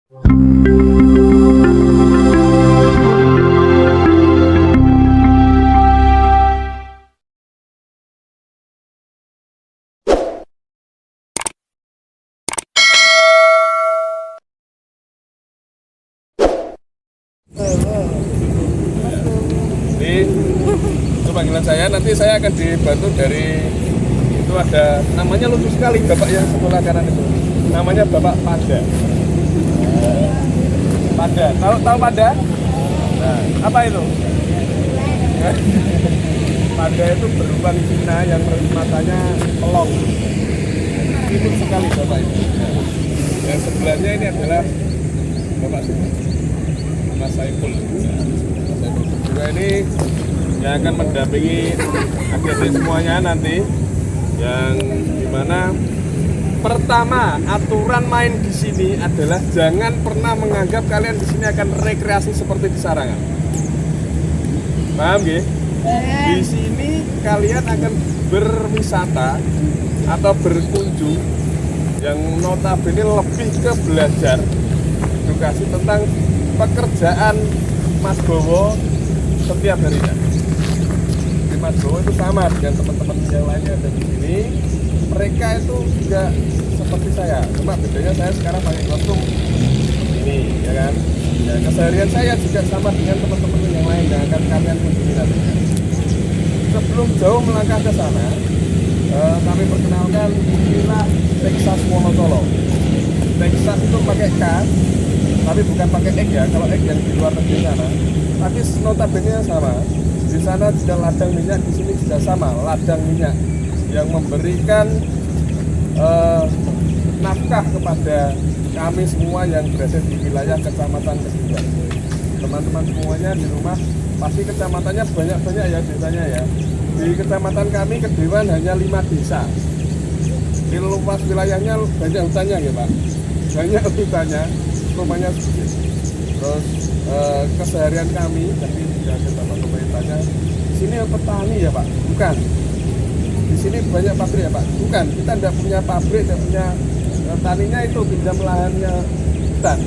Itu panggilan saya, nanti saya akan dibantu dari itu ada namanya lucu sekali bapak yang sebelah kanan itu, namanya Bapak Pada. Pada, tahu Pada? Nah, apa itu? Pada itu berupa Cina yang matanya pelong. Itu sekali bapak itu. Nah, yang sebelahnya ini adalah Bapak Mas Saiful. Mas Saiful juga ini yang akan mendampingi adik-adik semuanya nanti, yang dimana pertama aturan main di sini adalah jangan pernah menganggap kalian di sini akan rekreasi seperti di Sarangan. Paham nggih? Di sini kalian akan berwisata atau berkunjung yang notabene lebih ke belajar edukasi tentang pekerjaan Mas Bowo setiap harinya. Mas Bowo itu sama dengan teman-teman yang lainnya ada di sini. Mereka itu juga seperti saya, cuma bedanya saya sekarang pakai kostum ini, ya kan? Ya, keseharian saya juga sama dengan teman-teman yang lain yang akan kalian kunjungi nantinya. Sebelum jauh melangkah ke sana, kami perkenalkan inilah Texas Wonocolo. Texas itu pakai K, tapi bukan pakai X ya. Kalau X yang di luar negeri sana, tapi notabene sama. Di sana juga ladang minyak, di sini juga sama ladang minyak yang memberikan nafkah kepada kami semua yang berada di wilayah Kecamatan Kesuban. Teman-teman semuanya di rumah pasti kecamatannya banyak-banyak ya desanya ya. Di kecamatan kami Kedewan hanya 5 desa. Di luas wilayahnya banyak hutannya ya Pak. Banyak hutannya, rumahnya sedikit. Terus keseharian kami, tapi tidak ada bapak pemerintahnya. Di sini petani ya Pak, bukan. Di sini banyak pabrik ya Pak, bukan. Kita tidak punya pabrik, tidak punya taninya itu pinjam lahannya hutan.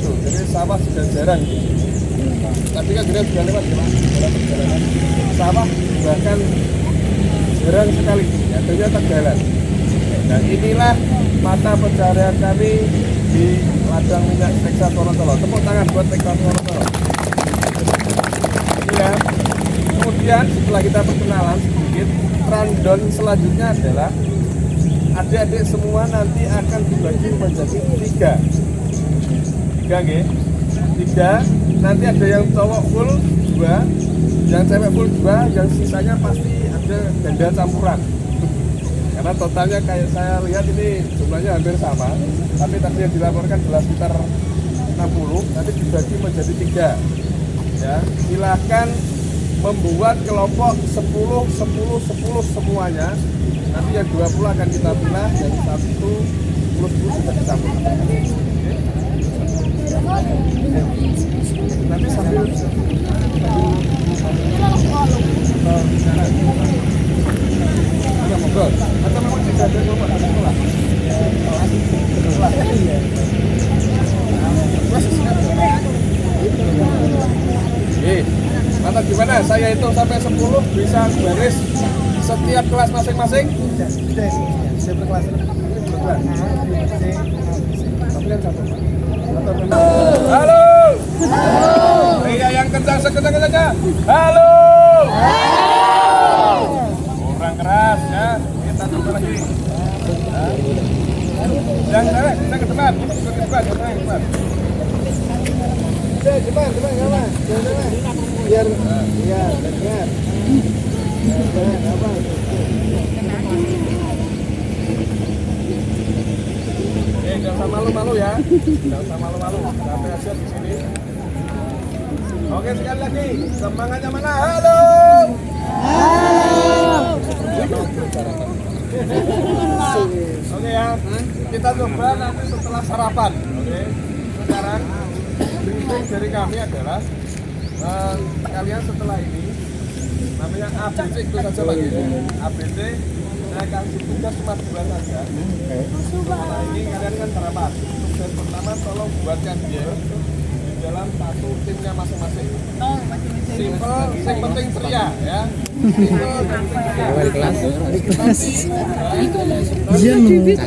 Itu, jadi sawah sudah jarang. Tapi kan kita sudah lewat ya Pak, dalam perjalanan sawah bahkan jarang sekali, adanya terjalan. Nah inilah mata pencarian kami di ladang minyak Texas Wonocolo. Tepuk tangan buat Texas Wonocolo. Ya. Kemudian setelah kita perkenalan sedikit, rundown selanjutnya adalah adik-adik semua nanti akan dibagi menjadi 3 nggih. 3, nanti ada yang cowok full 2, yang cewek full 2, yang sisanya pasti ada ganda campuran. Karena totalnya kayak saya lihat ini jumlahnya hampir sama, tapi tadi yang dilaporkan adalah sekitar 60, nanti dibagi menjadi 3. Ya, silahkan membuat kelompok 10, 10, 10 semuanya. Nanti yang 20 akan kita pilih, yang 10 sudah dicampur. Nanti sambil ngobrol atau memang tidak ada kelompok di sekolah? Mantap, gimana? Saya hitung sampai 10 bisa beres setiap kelas masing-masing? Saya berkelas. Halo. Iya yang kencang sekencang-kencangnya. Halo. Kurang keras ya. Kita coba lagi. Yang cewek, kita ke depan. Cepat, kawan. Biar ya, dengar. Apa? Jangan usah malu-malu ya. Jangan usah malu-malu. Sampai aja di sini. Oke, sekali lagi. Semangatnya mana? Halo. Oke ya. Kita coba nanti setelah sarapan. Oke. Sekarang briefing dari kami adalah kalian setelah ini namanya ABC itu saja lagi. ABC Nah, kasih tugas cuma 2 saja. Nah, ini kalian kan berapa? Tugas pertama tolong buatkan dia di dalam satu timnya masing-masing. Simple, yang penting ceria ya. Simple dan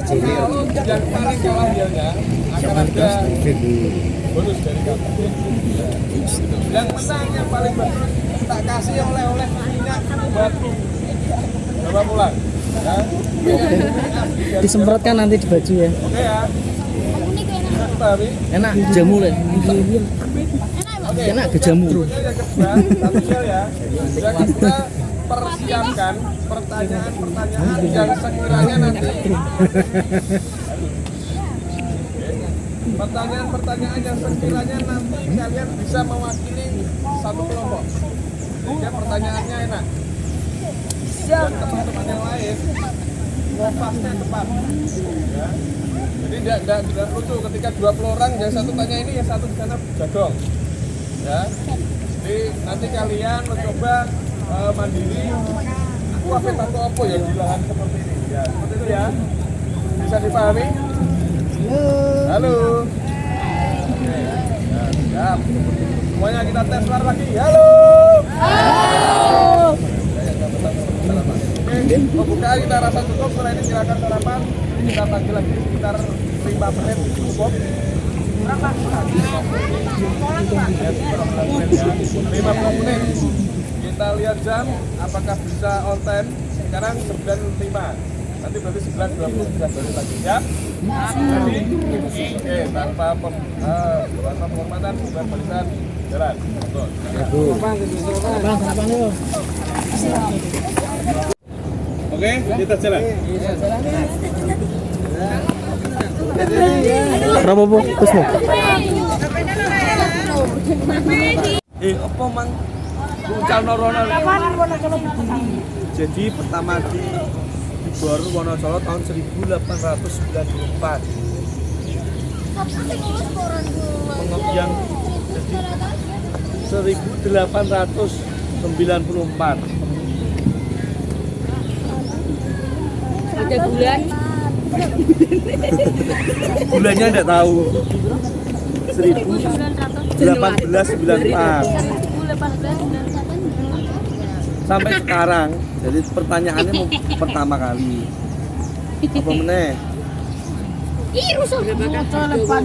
ceria. Yang paling kalah dianya akan ada bonus dari kami. Yang menang yang paling bagus tak kasih oleh-oleh minyak buat bawa pulang. Ya. Disemprotkan nanti di baju ya. Oke ya. Tapi Enak jamu lah. oke. Enak ke jamu. Yang kedua, satu hal ya. Yang kedua, persiapkan pertanyaan-pertanyaan yang sekiranya nanti pertanyaan-pertanyaan yang sekiranya nanti kalian bisa mewakili satu kelompok. Sehingga pertanyaannya enak. Dan teman-teman yang lain nafasnya tepat. Ya. Jadi tidak lucu ketika 20 orang yang satu tanya ini, yang satu di sana jagong. Ya. Jadi nanti kalian mencoba mandiri. Aku apa ya di lahan seperti ini. Ya, seperti itu ya. Bisa dipahami? Halo. Oke. Ya, siap. Semuanya kita tes suara lagi. Halo. Oke, pembukaan kita rasa cukup. Setelah ini silakan sarapan. Kita panggil lagi sekitar 5 menit cukup. Berapa? 50 menit. Kita lihat jam, apakah bisa on time. Sekarang 9.05. Nanti berarti 11.20 sudah balik lagi ya. Jadi, oke, tanpa penghormatan, bukan barisan jalan. Oke, kita jalan. Berapa bu? Terus mau? Apa mang Bucal Norono. Jadi pertama di Bor Wonocolo tahun 1894. Pengertian jadi 1894. Ada bulan? Bulannya enggak tahu. 1894 sampai sekarang. Jadi pertanyaannya mau pertama kali apa meneh? Ih, rusuh. Telepon.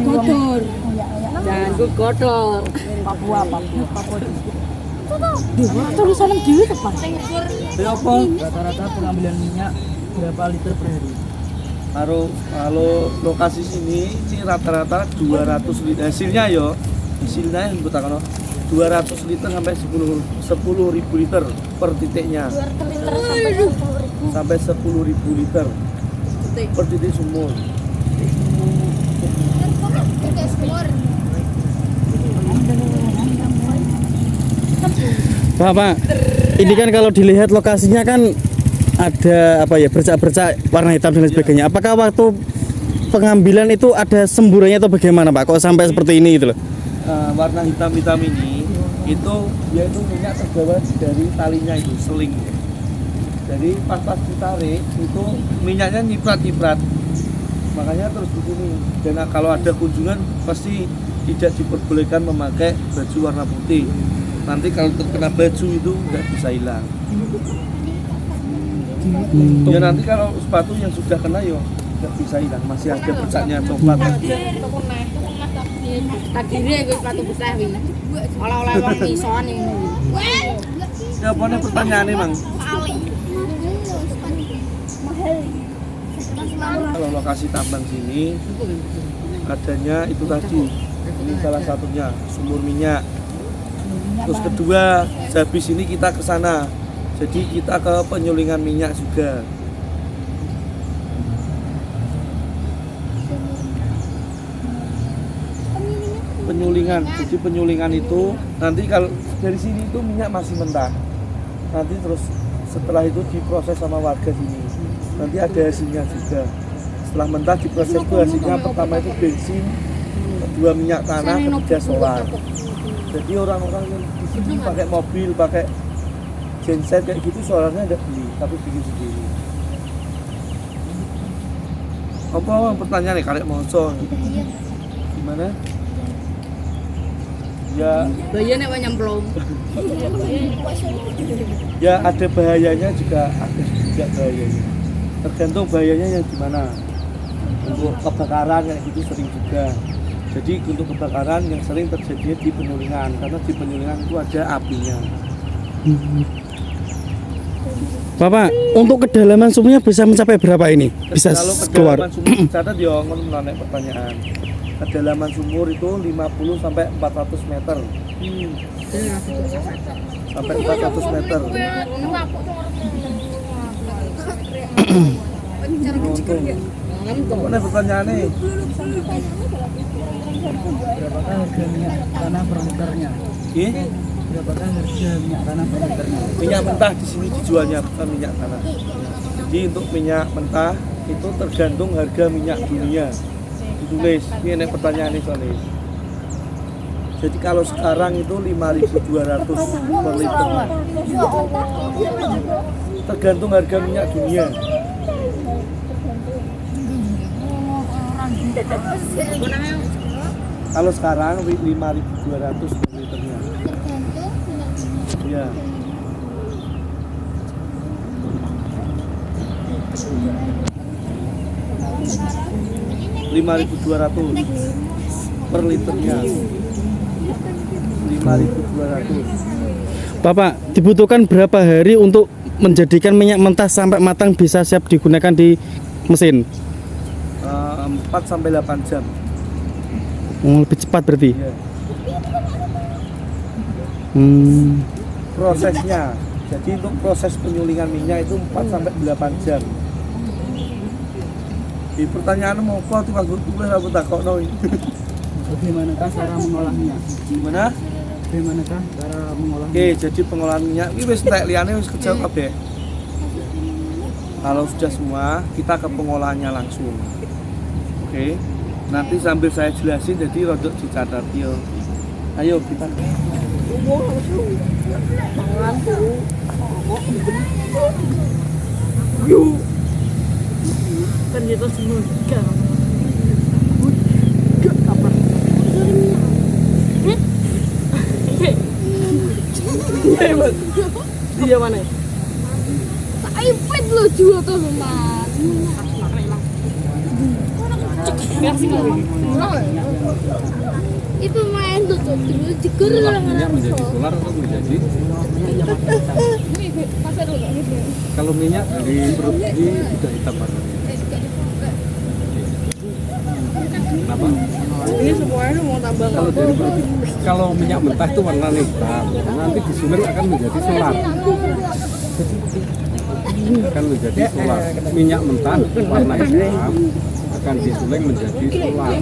Kotor. Jangan kotor. Papua. Tulisan dhewe tepat. Ya apa? Rata-rata pengambilan minyak berapa liter per hari? Kalau lokasi sini sih rata-rata 200 liter hasilnya yo. Hasilnya yang buta kono 200 liter sampai 10.000 liter per titiknya. 200 liter sampai 10.000. Sampai 10.000 liter per titik sumur. Pak, ini kan kalau dilihat lokasinya kan ada apa ya, bercak-bercak warna hitam dan lain sebagainya. Apakah waktu pengambilan itu ada semburannya atau bagaimana Pak? Kok sampai seperti ini gitu loh? Warna hitam-hitam ini itu dia itu minyak terbawa dari talinya itu seling. Jadi pas ditarik itu minyaknya nyiprat-nyiprat. Makanya terus begini. Dan kalau ada kunjungan pasti tidak diperbolehkan memakai baju warna putih. Nanti kalau terkena baju itu nggak bisa hilang. Ya nanti kalau sepatu yang sudah kena ya nggak bisa hilang, masih ada bercaknya coklat. Tadi gue sepatu besar wi. Olah-olah wong ison ini. Ya apa nih pertanyaannya Mang? Kalau lokasi tambang sini adanya itu tadi, ini salah satunya sumur minyak. Terus kedua, habis ini kita ke sana. Jadi kita ke penyulingan minyak juga. Penyulingan. Jadi penyulingan itu nanti kalau dari sini itu minyak masih mentah. Nanti terus setelah itu diproses sama warga sini. Nanti ada hasilnya juga. Setelah mentah diproses itu hasilnya pertama itu bensin, dua minyak tanah ketiga solar. Jadi orang-orang yang di sini pakai mobil, pakai genset kayak gitu solarnya ada beli, tapi bikin sendiri. Apa pertanyaan nih karek moco? Gimana? Ya, Bahaya nek nyemplung. ya ada bahayanya juga, ada juga bahayanya. Tergantung bahayanya yang gimana. Untuk kebakaran kayak gitu sering juga. Jadi untuk kebakaran yang sering terjadi di penyulingan, karena di penyulingan itu ada apinya. Bapak, untuk kedalaman sumurnya bisa mencapai berapa ini? Bisa Kalau keluar? kedalaman sumur catat ya menarik pertanyaan. Kedalaman sumur itu 50 sampai 400 meter. Sampai 400 meter. Untung. Mana pertanyaannya? Berapakah harga minyak tanah per liternya? Iya? Berapakah harga minyak tanah per liternya? Minyak mentah di sini dijualnya bukan minyak tanah. Jadi untuk minyak mentah itu tergantung harga minyak dunia. Ditulis, ini pertanyaan soalnya. Jadi kalau sekarang itu 5.200 per liter. Tergantung harga minyak dunia. Kalau sekarang 5.200 per liternya. Iya. $5.200 per liternya. 5.200. Bapak, dibutuhkan berapa hari untuk menjadikan minyak mentah sampai matang bisa siap digunakan di mesin? 4 sampai 8 jam. Lebih cepat berarti? Iya. Prosesnya. Jadi untuk proses penyulingan minyak itu 4 sampai 8 jam. Di pertanyaan mau apa tuh Mas tulis aku takokno. Bagaimanakah cara mengolahnya? Gimana? Bagaimanakah cara mengolahnya? Oke, jadi pengolahan minyak ini wis entek liyane wis kejauh kabeh. Kalau sudah semua, kita ke pengolahannya langsung. Oke. Nanti sambil saya jelasin jadi rodok dicatat yo. Ayo kita. Kan kita semua kan. Dia mana? iPad lo jual tuh mas. Itu main tuh terus dikur minyak menjadi solar atau menjadi kalau minyak dari produksi sudah hitam warnanya. Kenapa? Ini semuanya mau tambah Kalau dari produksi, kalau minyak mentah itu warna hitam, nanti disuling akan menjadi solar. Akan menjadi solar. Minyak mentah warna hitam akan disuling menjadi solar.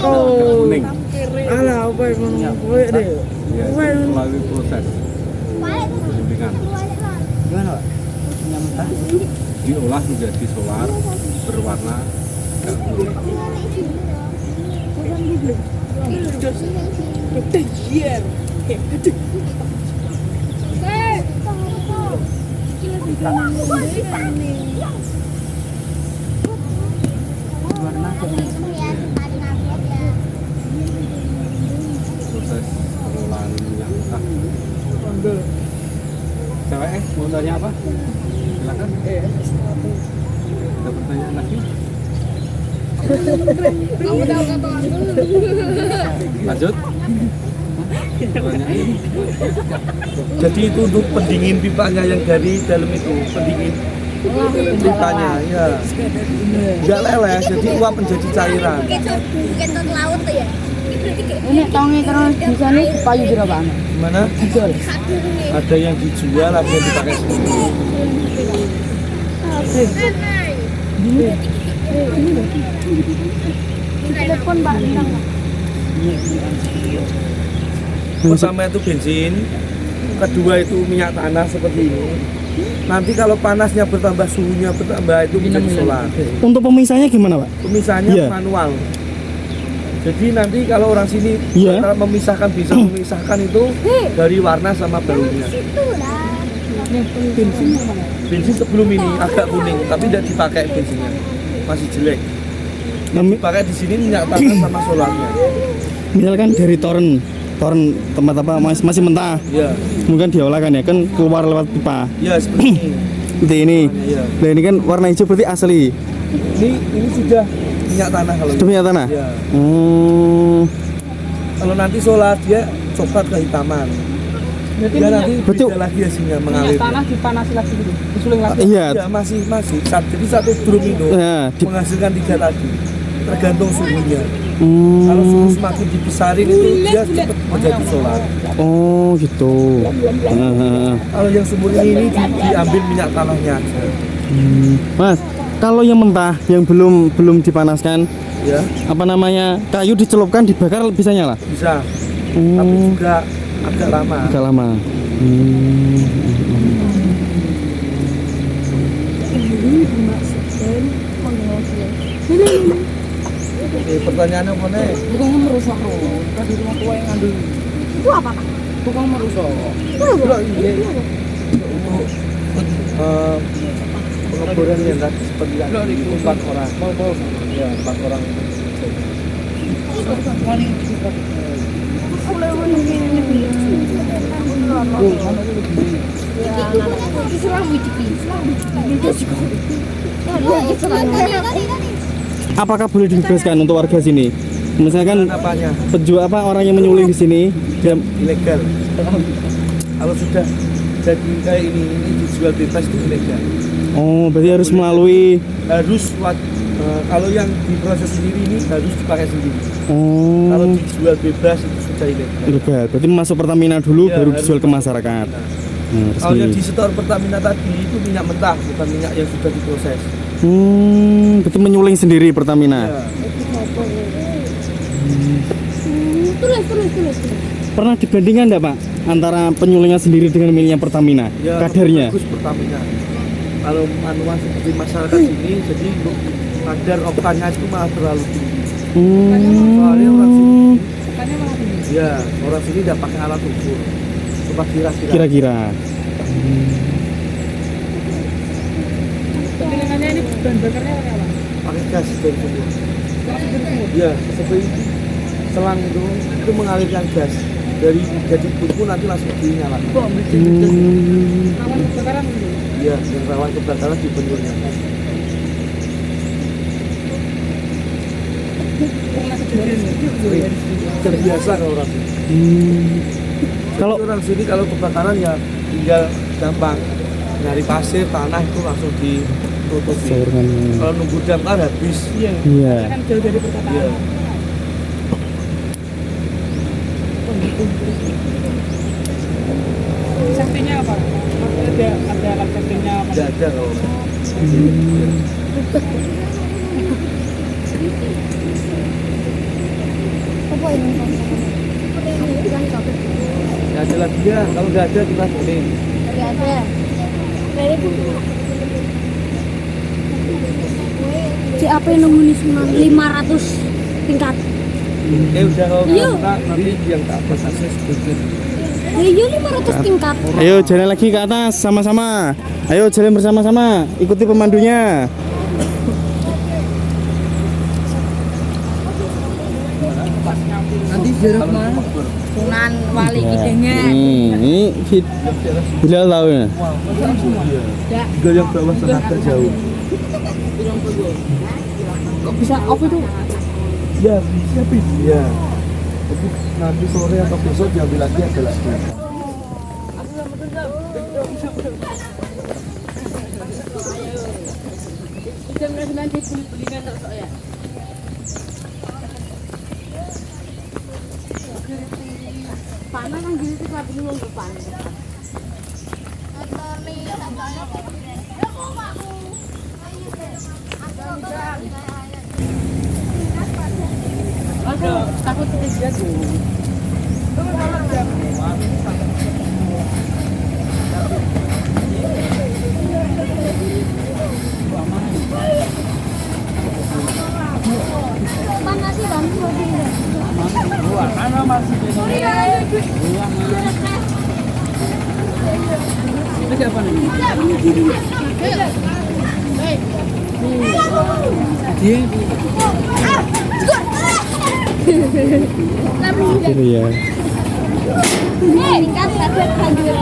Kuning. Alah, apa yang gue deh? Ya, itu melalui proses penyulingan. Gimana Pak? Minyak mentah? Diolah menjadi solar berwarna kuning. Warna kuning. Proses pengolahan minyak mentah. Cewek mau tanya apa? Silakan. Ada pertanyaan lagi? Lanjut. Pertanyaan. Jadi itu untuk pendingin pipanya yang dari dalam itu, pendingin pipanya ya. Enggak leleh, jadi uap menjadi cairan. Bukan ke laut tuh ya. Ini tongi terus bisa nih payu berapa? Gimana? Dijual. Ada yang dijual, ada yang dipakai sendiri. Telepon Mbak bilang. Pertama itu bensin, kedua itu minyak tanah seperti ini. Nanti kalau panasnya bertambah, suhunya bertambah itu menjadi solar. Untuk pemisahnya gimana Pak? Pemisahannya Iya. manual. Jadi nanti kalau orang sini Iya. cara memisahkan bisa memisahkan itu dari warna sama baunya. Bensin sebelum ini agak kuning, tapi tidak dipakai bensinnya, masih jelek. Yang dipakai di sini minyak tanah sama solarnya. Misalkan dari toren tempat apa masih mentah, Iya, mungkin diolah kan ya, kan keluar lewat pipa. iya seperti ini. Seperti ini. Iya. Nah ini kan warna hijau berarti asli. Ini sudah minyak tanah kalau ini. Itu minyak tanah. Iya. Hmm. Kalau nanti solar dia coklat kehitaman. Dia nanti Betul. beda lagi hasilnya mengalir. Tanah dipanasi lagi gitu. Disuling lagi. Iya. Iya masih. Jadi satu drum itu Nah, menghasilkan 3 tadi. Tergantung suhunya. Hmm. Kalau suhu semakin dibesarin itu dia cepat menjadi solar. Oh gitu. Kalau yang sumur ini diambil minyak tanahnya aja. Mas, kalau yang mentah yang belum dipanaskan, Ya, apa namanya, kayu dicelupkan dibakar bisa nyala? bisa. Tapi juga agak lama. Agak lama. Pertanyaannya mana? Tukang merusak loh. Kan di rumah tua yang ngandung. Itu apa, Pak? Tukang merusak. Enggak, iya. Untuk pengeboran yang tadi seperti itu 4 orang. Ya, 4 orang. Apakah boleh dibebaskan untuk warga sini? Misalkan Apanya? penjual apa orang yang menyuling di sini, dia Ilegal. Kalau sudah jadi kayak ini dijual bebas itu ilegal. oh berarti harus melalui Kalau yang diproses sendiri ini harus dipakai sendiri. Kalau oh dijual bebas itu sudah ilegal. ilegal. Berarti masuk Pertamina dulu Ya, baru harus dijual ke masuk masyarakat. Pertamina. Kalau yang di setor Pertamina tadi itu minyak mentah, bukan minyak yang sudah diproses. Berarti menyuling sendiri Pertamina. Ya. Terus. Pernah dibandingkan enggak Pak antara penyulingan sendiri dengan miliknya Pertamina? Ya, Kadarnya? bagus Pertamina. Kalau manual seperti masyarakat sini, jadi untuk kadar oktannya itu malah terlalu tinggi. Soalnya orang sini, ya orang sini tidak pakai alat ukur. Coba kira-kira. Kira-kira. Pengilingannya ini bahan bakarnya pakai apa? Pakai gas dari sumur. Ya, seperti selang itu mengalirkan gas dari jadi buku nanti langsung dinyalakan. Awan kebakaran gitu. Ya, yang rawan kebakaran di penurnya. Pernah kejadian. Terbiasa kalau orang sini. Kalau Orang sini kalau kebakaran ya tinggal gampang nyari pasir, tanah itu langsung ditutupi. saluran. Kalau nunggu damkar habis. Iya. Iya. Kan jauh dari perkotaan. Ya. Safety-nya apa? Ada alat safety-nya apa? Tidak ada kalau. Apa ini? Nggak ada lagi ya. Kalau nggak ada kita boleh. Tidak ada. CAP nunggu 500 tingkat. Udah kalau Iya. kita nanti yang ke atas akses sedikit. Iya 500 tingkat. Ayo jalan lagi ke atas sama-sama. Ayo jalan bersama-sama. Ikuti pemandunya. Nanti jarak mana? Sunan Wali Kidengnya. Ini Bilal tahu ya. Juga yang bawah senada jauh. Kok bisa off itu? Ya bisa ya. Tapi nanti sore atau besok diambil lagi ada lagi. Panas kan gini tuh tapi lu depan. Takut ketiga tuh. Panas sih kan? siapa nih? Dia Gitu ya. Tingkat satu hancur.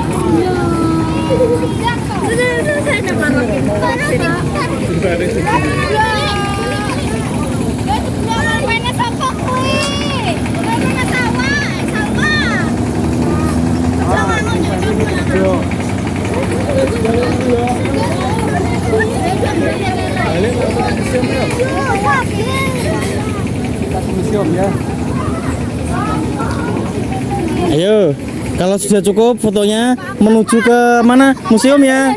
Ayo, kalau sudah cukup fotonya menuju ke mana? Museum ya.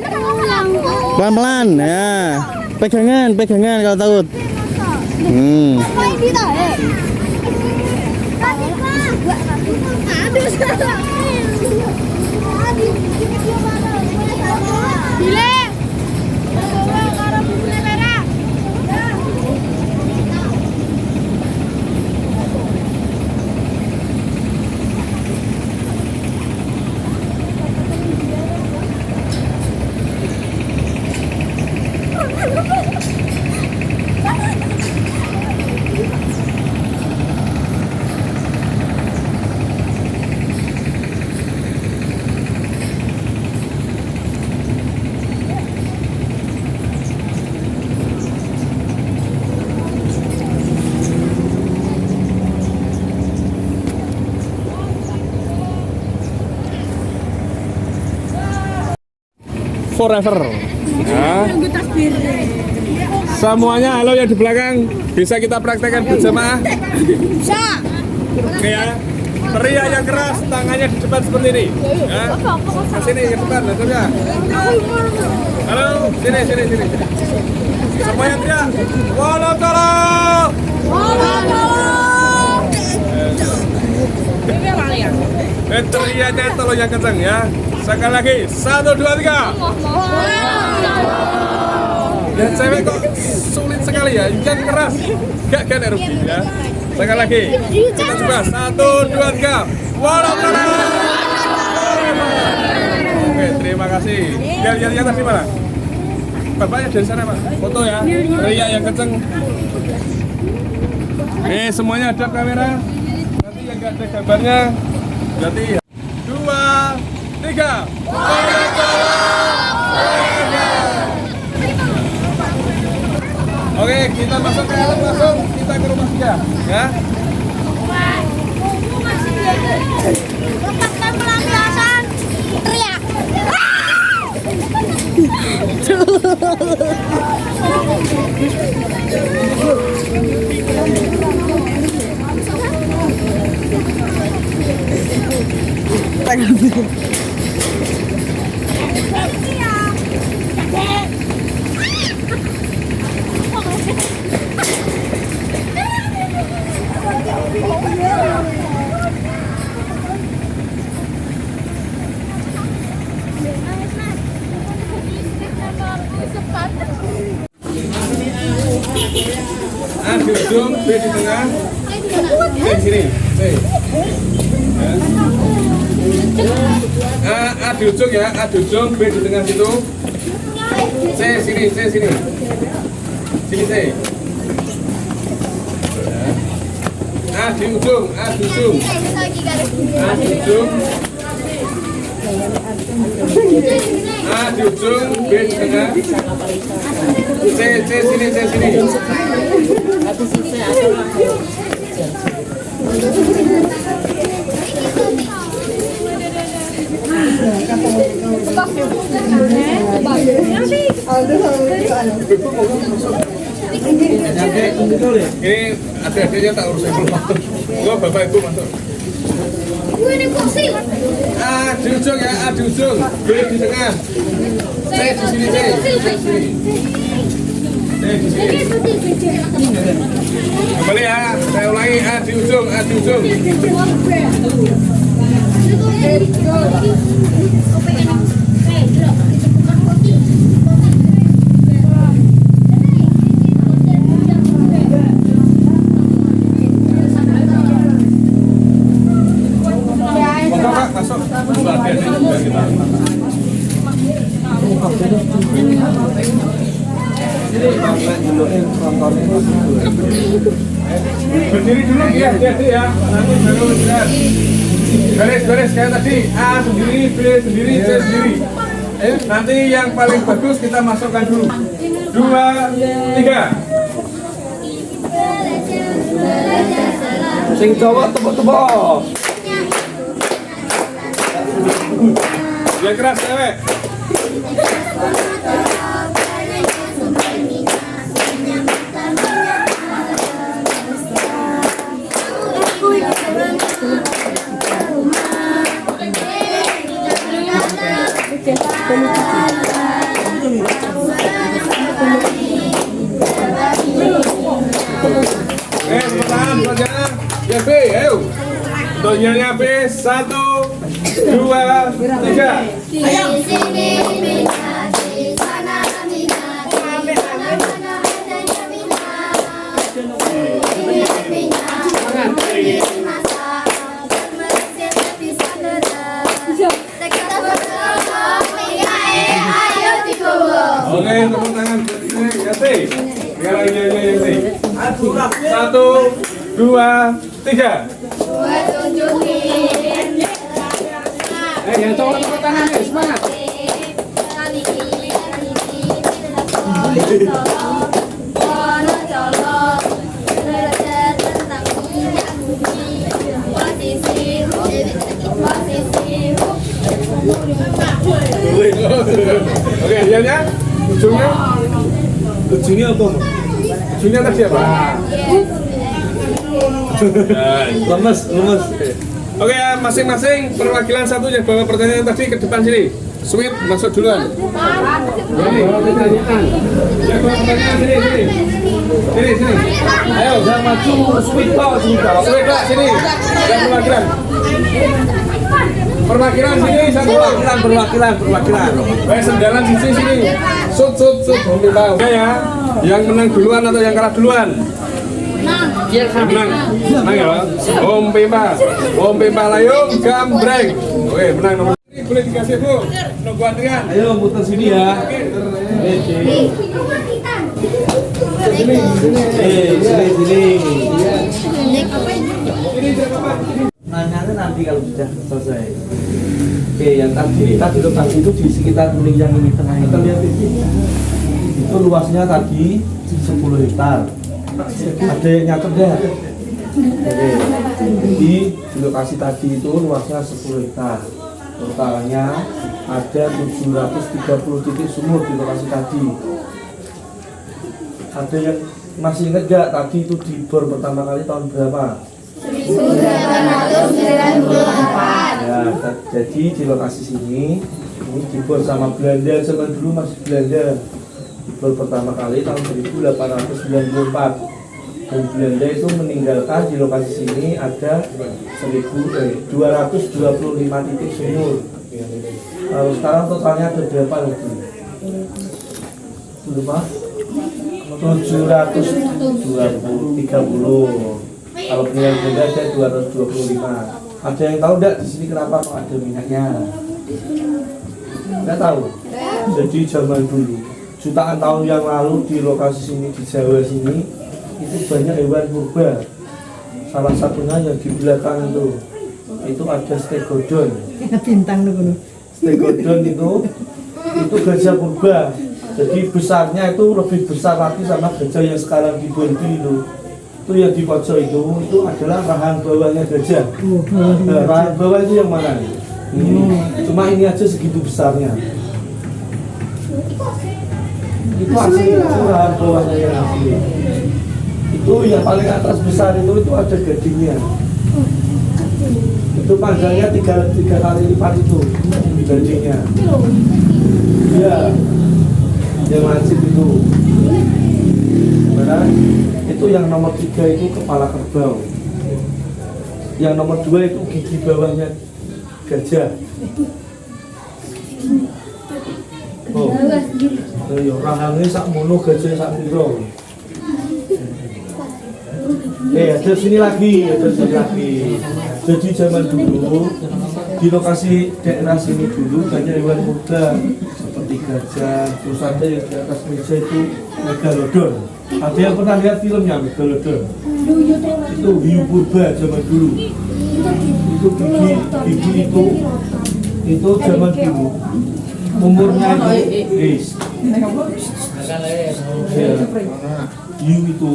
Pelan-pelan ya. Pegangan, pegangan kalau takut. Forever. Ya. Semuanya halo yang di belakang bisa kita praktekkan berjamaah. Bisa. Oke ya. Teriak yang keras, tangannya di depan seperti ini. Ya. Ke sini ke depan, betul ya? Halo, sini. Semuanya teriak. Walau tolong. Teriaknya tolong yang kencang ya. Sekali lagi, 1, 2, 3. Dan cewek kok sulit sekali ya, yang keras. Gak kan Ruby ya. Sekali lagi, kita coba 1, 2, 3. Walau tolong. Oke, terima kasih. Lihat tadi mana? Bapaknya dari sana Pak, foto ya. Teriak yang kenceng. Oke, semuanya hadap kamera. Nanti yang gak ada gambarnya, berarti 2, 3. Oke, kita masuk ke dalam langsung. Kita ke rumah dia, ya. Lepaskan pelampiasan. Teriak. A di ujung, B di tengah. Sini. A di ujung ya, A di ujung, B di tengah situ. C sini. Sini C. A di ujung. A di ujung, B di tengah. C sini. Ini adik-adiknya tak urusin dulu. Gua bapak ibu masuk. A di ujung ya, A di ujung, B di tengah. C di sini, C di sini. Kembali ya, saya ulangi, A di ujung. Masuk. Berdiri dulu ya, ya. Nanti baru beres. Beres kayak tadi. A sendiri, B sendiri, C sendiri. Nanti yang paling bagus kita masukkan dulu. 2, 3. Sing Jawa tepuk-tepuk. Yang keras cewek. Tepuk tangan pelajaran. Ya B, ayo. Doanya B, 1, 2, 3. Oke, tepuk tangan. Ya T. Sekarang yang T. 1, 2, 3. Yang cowok tepuk tangan ya, semangat. Oke, lihatnya. Ujungnya. Ujungnya apa? Ujungnya tadi apa? Lemes. Oke ya, masing-masing perwakilan satu yang bawa pertanyaan tadi ke depan sini. Sweet masuk duluan. Jadi, yang bawa pertanyaan sini. Sini. Ayo, Yang maju sweet kok. Sweet Pak, sini. Yang perwakilan. Perwakilan sini satu. Perwakilan. Baik, sendalan sini. Sut. Bumi tahu. Oke ya, yang menang duluan atau yang kalah duluan? Menang ya. Om Pimpa Layung Gambreng. Oke, menang nomor. Ini boleh dikasih Bu. Nunggu antrian. Ayo muter sini ya. Sini. Nanyanya nanti kalau sudah selesai. Oke, yang tadi lokasi itu di sekitar kuning yang ini tengah ini. Kita lihat itu luasnya tadi 10 hektar. Ada yang nyatet deh. Oke. Jadi di lokasi tadi itu luasnya 10 hektar. Totalnya ada 730 titik sumur di lokasi tadi. Ada yang masih ingat gak tadi itu dibor pertama kali tahun berapa? 1894. Ya, jadi di lokasi sini ini dibor sama Belanda, zaman dulu masih Belanda. Dibor pertama kali tahun 1894. Dan Belanda itu meninggalkan di lokasi sini ada 225 titik sumur. Lalu sekarang totalnya ada berapa lagi? Berapa? 730. Kalau punya Belanda ada 225. Ada yang tahu enggak di sini kenapa kok ada minyaknya? Enggak tahu. Jadi zaman dulu, jutaan tahun yang lalu di lokasi sini di Jawa sini itu banyak hewan purba. Salah satunya yang di belakang itu ada stegodon. Bintang dulu. Stegodon itu gajah purba. Jadi besarnya itu lebih besar lagi sama gajah yang sekarang di Bondi itu. Itu yang di pojok itu adalah rahang bawahnya gajah. Nah, rahang bawah itu yang mana? Cuma ini aja segitu besarnya. Itu asli, itu rahang bawahnya yang asli. Itu yang paling atas besar itu ada gadingnya. Itu panjangnya tiga kali lipat itu gadingnya. Iya, yang lancip itu. Benar? Itu yang nomor 3 itu kepala kerbau. Yang nomor 2 itu gigi bawahnya gajah. Oh, rahangnya sak mono gajah sak piro. Ada sini lagi. Jadi zaman dulu di lokasi daerah sini dulu banyak hewan purba seperti jam, terus ada yang di atas meja itu Megalodon. Ada yang pernah lihat filmnya Megalodon? Itu hiu purba zaman dulu. Itu gigi itu zaman dulu. Umurnya itu hiu itu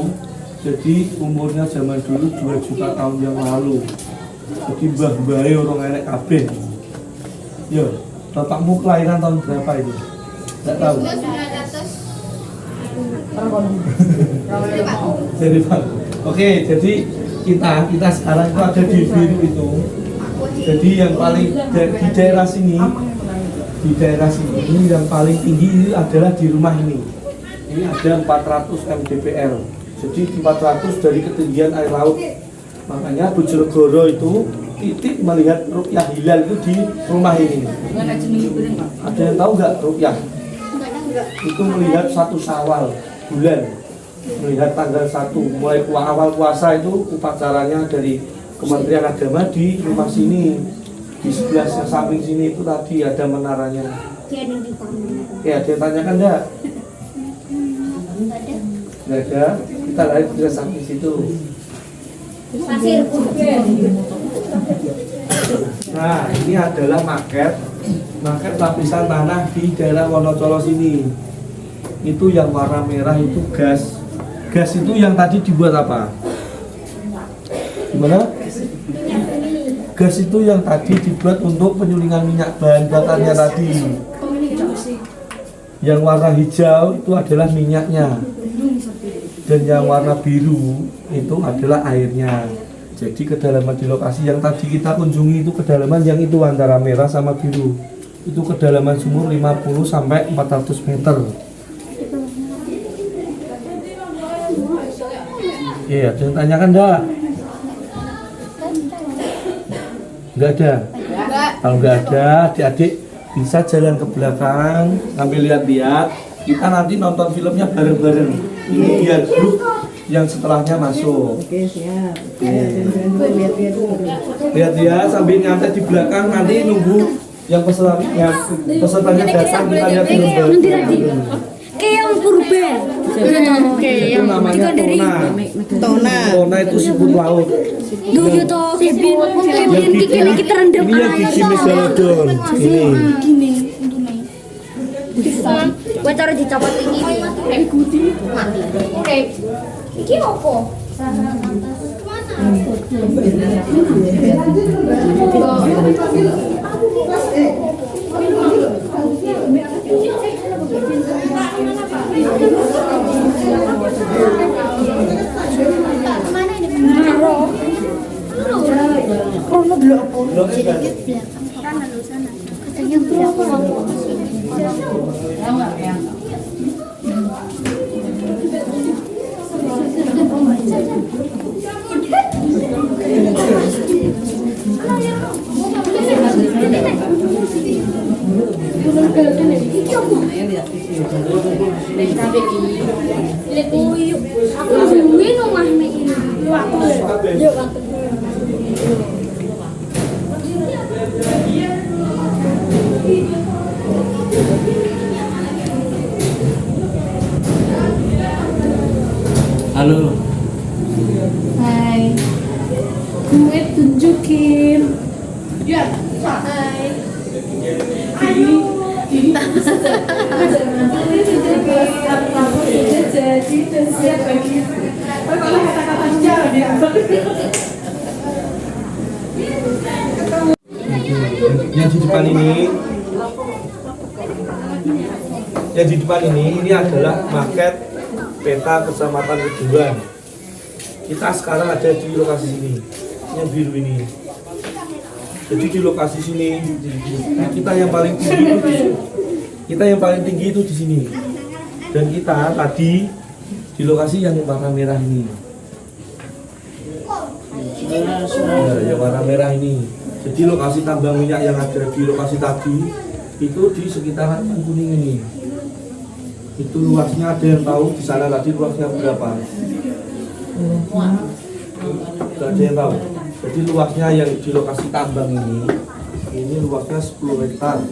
jadi umurnya zaman dulu 2 juta tahun yang lalu. Jadi mbah-mbahnya orang enek kabeh. Yo, bapakmu kelahiran tahun berapa itu? Tidak tahu. Jadi Pak. Oke, jadi kita sekarang itu ada di biru itu. Jadi yang paling di daerah sini yang paling tinggi adalah di rumah ini. Ini ada 400 mdpl. Jadi 400 dari ketinggian air laut. Makanya Bojonegoro itu titik melihat rukyah hilal itu di rumah ini. Ada yang tahu nggak rukyah? Itu melihat 1 Syawal bulan, melihat tanggal 1 mulai awal puasa itu upacaranya dari Kementerian Agama di rumah sini, di sebelah samping sini itu tadi ada menaranya. Ya, ada yang tanyakan enggak? Enggak ada. Kita lihat ke samping situ. Nah, ini adalah maket lapisan tanah di daerah Wonocolo sini. Itu yang warna merah itu gas. Gas itu yang tadi dibuat apa? Gimana? Gas itu yang tadi dibuat untuk penyulingan minyak bahan bakarnya tadi. Yang warna hijau itu adalah minyaknya. Dan yang warna biru itu adalah airnya. Jadi kedalaman di lokasi yang tadi kita kunjungi itu kedalaman yang itu antara merah sama biru. Itu kedalaman sumur 50 sampai 400 meter. Iya, ada yang tanyakan enggak? Enggak ada? Kalau enggak ada, adik-adik bisa jalan ke belakang sambil lihat-lihat. Kita nanti nonton filmnya bareng-bareng. Ini biar grup yang setelahnya masuk. Oke, siap. Lihat-lihat sambil nyantai di belakang, nanti nunggu yang pesertanya datang, kita lihat film bareng. Keong purba. Itu namanya tona itu siput laut. Duh, yo to kebin iki terendam Ini yang gigi Megalodon. Ini. Kowe cara dicopot iki. Mati. Iki opo? Halo. Hai. Gue tunjukin. Ya, hai. Ayo. Jadi dan siap bagi. Kalau kata-kata jalan ya. Yang di depan ini adalah maket peta Kecamatan Keduan. Kita sekarang ada di lokasi sini, yang biru ini. Jadi di lokasi sini kita yang paling tinggi itu di sini. Dan kita tadi di lokasi yang warna merah ini. Ya, yang warna merah ini. Jadi lokasi tambang minyak yang ada di lokasi tadi itu di sekitaran Kuning ini. Itu luasnya ada yang tahu di sana tadi luasnya berapa? Tidak ada yang tahu. Jadi luasnya yang di lokasi tambang ini luasnya 10 hektar.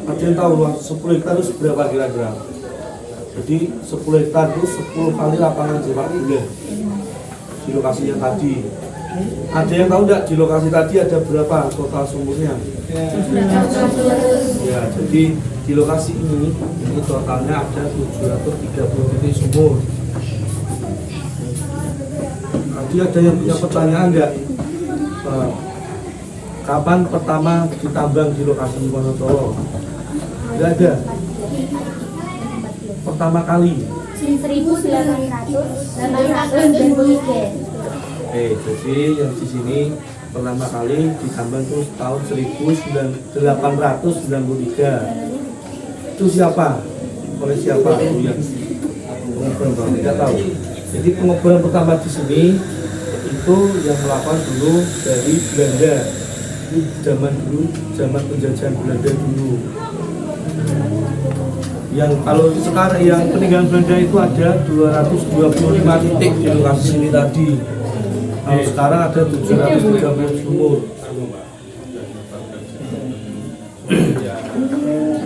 Ada yang tahu luas 10 hektar itu berapa kira-kira? Jadi 10 hektar itu 10 kali lapangan sepak bola di lokasi yang tadi. Ada yang tahu enggak di lokasi tadi ada berapa total sumurnya? Ya, jadi di lokasi ini totalnya ada 730 titik sumur. Tadi ada yang punya pertanyaan enggak? Kapan pertama ditambang di lokasi Wonocolo? Enggak ada. Pertama kali. 1893. Jadi yang di sini pertama kali ditambang itu tahun 1893. Itu siapa? Oleh siapa? Yang pengeboran tidak tahu. Jadi pengeboran pertama di sini itu yang melakukan dulu dari Belanda. Itu zaman dulu, zaman penjajahan Belanda dulu. Yang kalau sekarang yang peninggalan Belanda itu ada 225 titik di lokasi sini tadi. Kalau sekarang ada 730 sumur.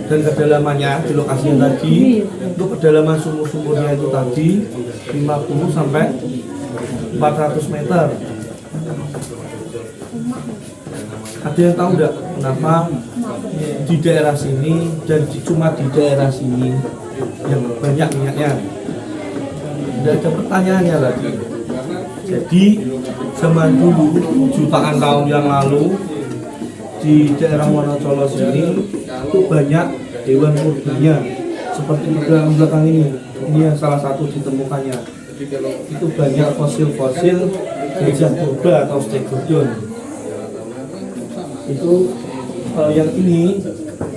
Dan kedalamannya di lokasi yang tadi, untuk kedalaman sumur-sumurnya itu tadi 50 sampai 400 meter. Ada yang tahu enggak kenapa di daerah sini dan cuma di daerah sini yang banyak minyaknya? Tidak ada pertanyaannya lagi. Jadi zaman dulu jutaan tahun yang lalu di daerah Wonocolo sini itu banyak hewan purba seperti di belakang ini yang salah satu ditemukannya. Itu banyak fosil-fosil gajah purba atau stegodon. Itu yang ini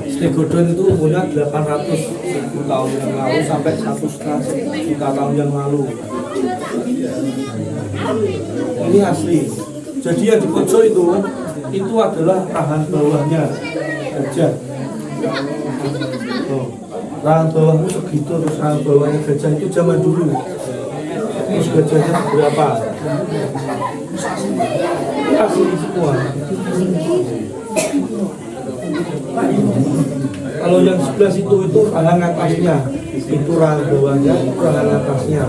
stegodon itu umurnya 800 tahun yang lalu sampai 1,5 juta tahun yang lalu. Ini asli. Jadi yang di pojok itu adalah rahan bawahnya gajah. Rahan bawahnya segitu, terus rahan bawahnya gajah itu zaman dulu. Terus gajahnya berapa? Ini asli semua. Kalau yang sebelah situ itu rahan atasnya, itu rahan bawahnya, itu rahan atasnya.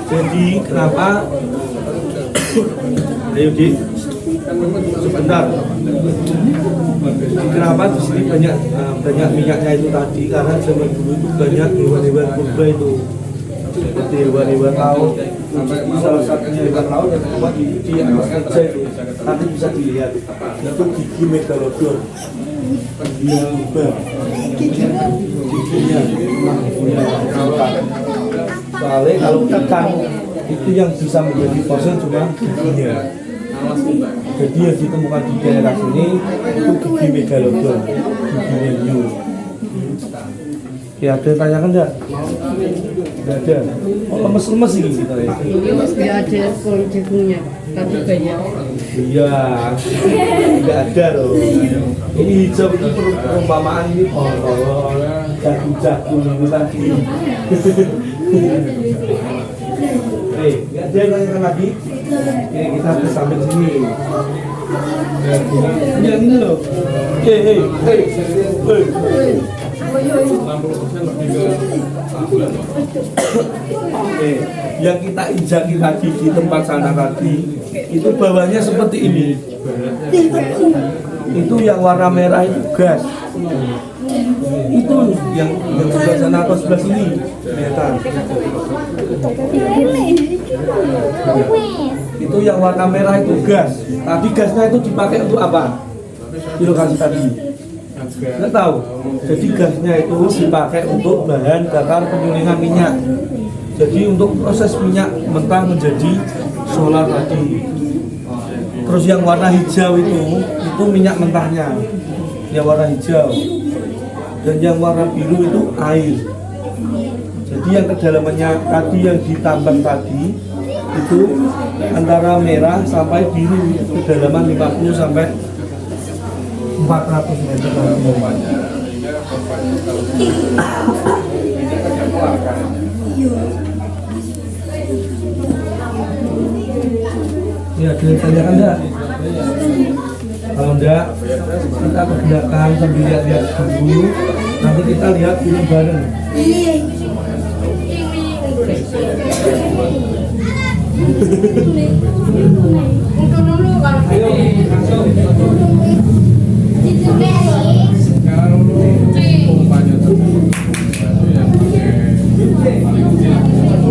Jadi kenapa? Ayo Di, sebentar. Kenapa di sini banyak minyaknya itu tadi? Karena zaman dulu itu banyak hewan-hewan purba itu, seperti hewan-hewan laut. Salah satunya hewan laut yang kuat di atas meja itu. Nanti bisa dilihat. Itu gigi megalodon. Dia purba. Giginya punya soalnya kalau ikan itu yang bisa menjadi fosil cuma giginya. Jadi yang ditemukan di daerah sini itu gigi megalodon, giginya hiu. Ya ada yang tanyakan enggak? Enggak ada. Oh, lemes-lemes ini kita ya. Enggak ada kulit jagungnya, tapi banyak. Iya, enggak ada loh. Ini hijau itu perumpamaan ini jagung-jagung itu tadi. Nggak ada yang tanyakan lagi. Oke, kita ke samping sini. Ini yang ini loh. Yang kita injaki tadi di tempat sana tadi, itu bawahnya seperti ini. Itu yang warna merah itu gas. Itu yang sebelah sana atau sebelah sini kelihatan. Itu yang warna merah itu gas. Tadi gasnya itu dipakai untuk apa? Di lokasi tadi nggak tahu. Jadi gasnya itu dipakai untuk bahan bakar penyulingan minyak. Jadi untuk proses minyak mentah menjadi solar tadi. Terus yang warna hijau itu minyak mentahnya, yang warna hijau. Dan yang warna biru itu air. Jadi yang kedalamannya tadi yang ditambang tadi itu antara merah sampai biru, kedalaman 50 sampai 400 meter. Ya, ada yang tanyakan enggak? Kalau enggak, kita ke belakang sambil lihat-lihat dulu. Nanti kita lihat film bareng. Ayo, langsung. Kalau pompanya tersebut itu yang pakai paling kecil 11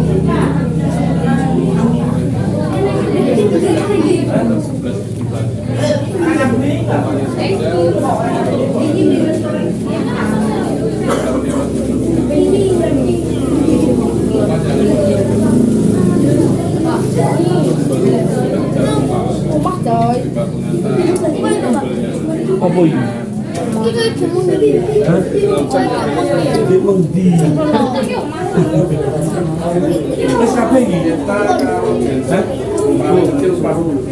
Apa ini? Hah? Di Mengdi. Wis kabeh iki. kita kalau genset paling kecil separuh 10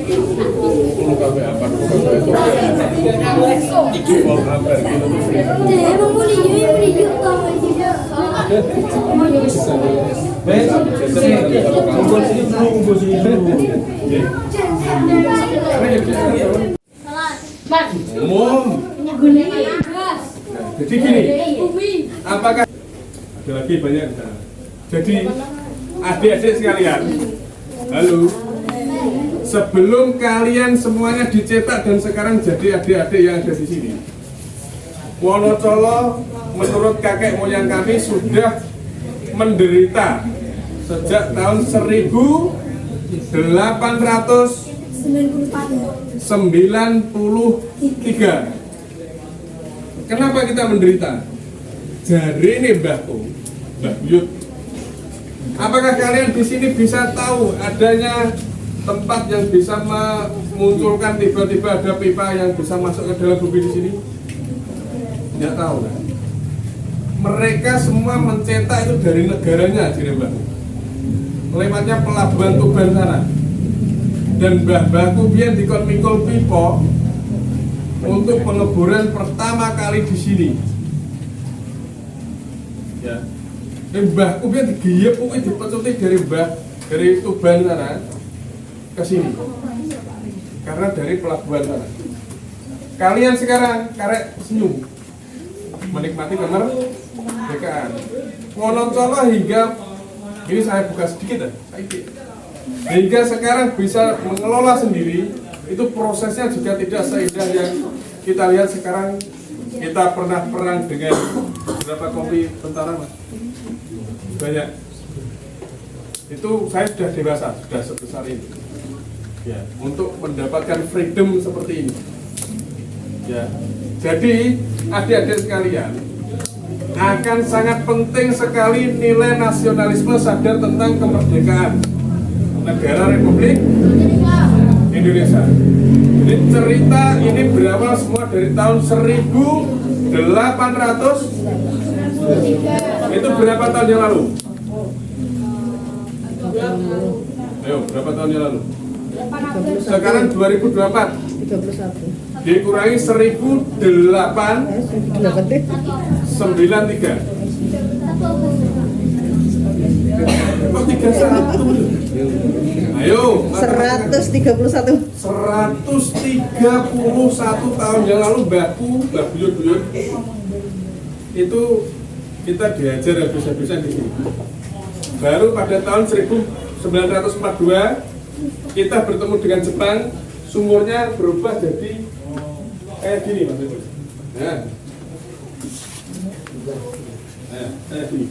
kW apa 20 kW itu volt ampere gitu Wes, kumpul sini dulu, kumpul sini dulu. umum. Jadi gini, apakah ada lagi banyak di sana. Jadi adik-adik sekalian, halo, sebelum kalian semuanya dicetak dan sekarang jadi adik-adik yang ada di sini, Wonocolo menurut kakek moyang kami sudah menderita sejak tahun 1893. Kenapa kita menderita? Jari ini Mbahku, Mbah Buyut. Apakah kalian di sini bisa tahu adanya tempat yang bisa memunculkan tiba-tiba ada pipa yang bisa masuk ke dalam bumi di sini? Tidak tahu kan? Mereka semua mencetak itu dari negaranya, Jiri Mbah. Lewatnya pelabuhan Tuban sana. Dan Mbah-mbahku biar dikon-mikol pipo untuk pengeboran pertama kali di sini. Ya. Dan Mbahku biar digiyep kuwi dipecuti dari Tuban sana ke sini. Karena dari pelabuhan sana. Kalian sekarang karek senyum menikmati kemerdekaan. Wonocolo hingga ini saya buka sedikit ya, hingga sekarang bisa mengelola sendiri, itu prosesnya juga tidak seindah yang kita lihat sekarang. Kita pernah perang dengan beberapa kompi tentara, Mas. Banyak. Itu saya sudah dewasa, sudah sebesar ini. Ya, untuk mendapatkan freedom seperti ini. Ya. Jadi, adik-adik sekalian, akan sangat penting sekali nilai nasionalisme, sadar tentang kemerdekaan negara Republik Indonesia. Jadi cerita ini berawal semua dari tahun 1800. Itu berapa tahun yang lalu? Ayo, berapa tahun yang lalu? Sekarang 2024. 31. Dikurangi 1893. Kok 31? Ayo, 131. 131 tahun yang lalu Mbah Buyut itu kita diajar habis-habisan di sini. Baru pada tahun 1942 kita bertemu dengan Jepang, sumurnya berubah jadi kayak gini, Mas Ibu. Nah, kayak gini.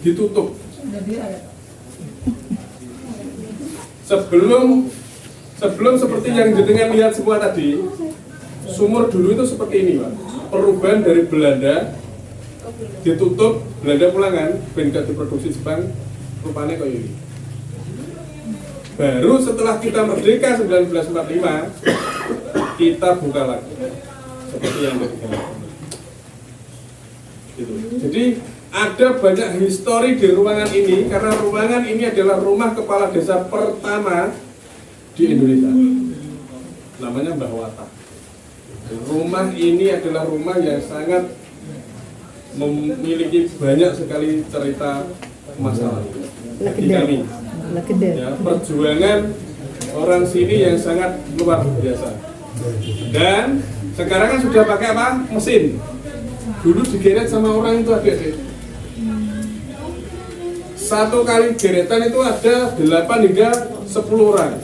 Ditutup. Sebelum seperti yang jenengan lihat semua tadi, sumur dulu itu seperti ini, Pak. Perubahan dari Belanda ditutup, Belanda pulang kan, ben diproduksi Jepang, rupanya kayak ini. Baru setelah kita merdeka 1945, kita buka lagi seperti yang tadi. Gitu. Jadi ada banyak histori di ruangan ini karena ruangan ini adalah rumah kepala desa pertama di Indonesia. Namanya Mbah Wata. Rumah ini adalah rumah yang sangat memiliki banyak sekali cerita masa lalu bagi kami. Ya, perjuangan orang sini yang sangat luar biasa. Dan sekarang kan sudah pakai apa? Mesin. Dulu digeret sama orang itu adik-adik. Satu kali geretan itu ada 8 hingga 10 orang.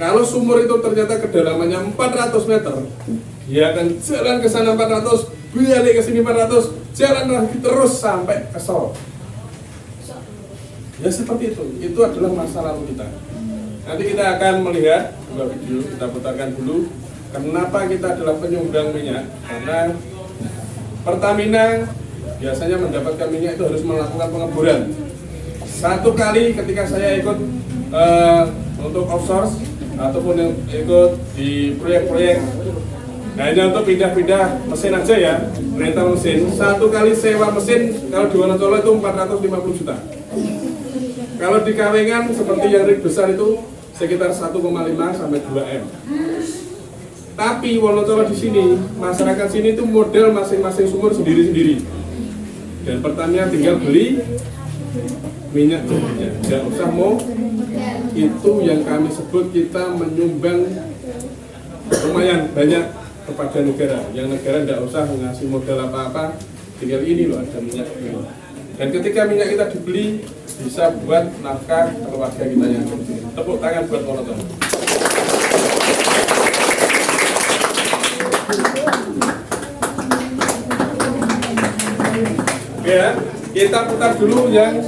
Kalau sumur itu ternyata kedalamannya 400 meter, dia akan jalan ke sana 400, balik ke sini 400, jalan lagi terus sampai ke Solo. Ya seperti itu adalah masa lalu kita. Nanti kita akan melihat dua video, kita putarkan dulu. Kenapa kita adalah penyumbang minyak? Karena Pertamina biasanya mendapatkan minyak itu harus melakukan pengeboran. Satu kali ketika saya ikut untuk offshore ataupun yang ikut di proyek-proyek hanya untuk pindah-pindah mesin aja ya, rental mesin. Satu kali sewa mesin kalau di Wonocolo itu 450 juta. Kalau di Kawengan seperti yang rig besar itu sekitar 1,5 sampai 2 M. Tapi Wonocolo di sini, masyarakat sini itu model masing-masing sumur sendiri-sendiri. Dan Pertamina tinggal beli minyak jadinya. Tidak usah mau, itu yang kami sebut kita menyumbang lumayan banyak kepada negara. Yang negara tidak usah ngasih modal apa-apa, tinggal ini loh ada minyak ini. Dan ketika minyak kita dibeli, bisa buat nafkah keluarga kita yang di sini. Tepuk tangan buat Wonocolo. Ya, kita putar dulu yang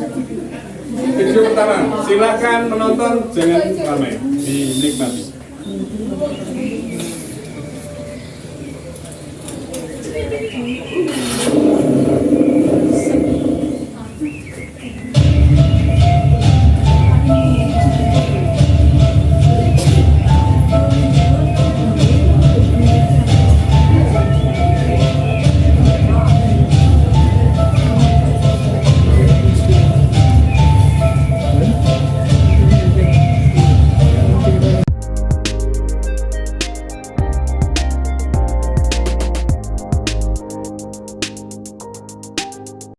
video pertama. Silakan menonton, jangan ramai, dinikmati.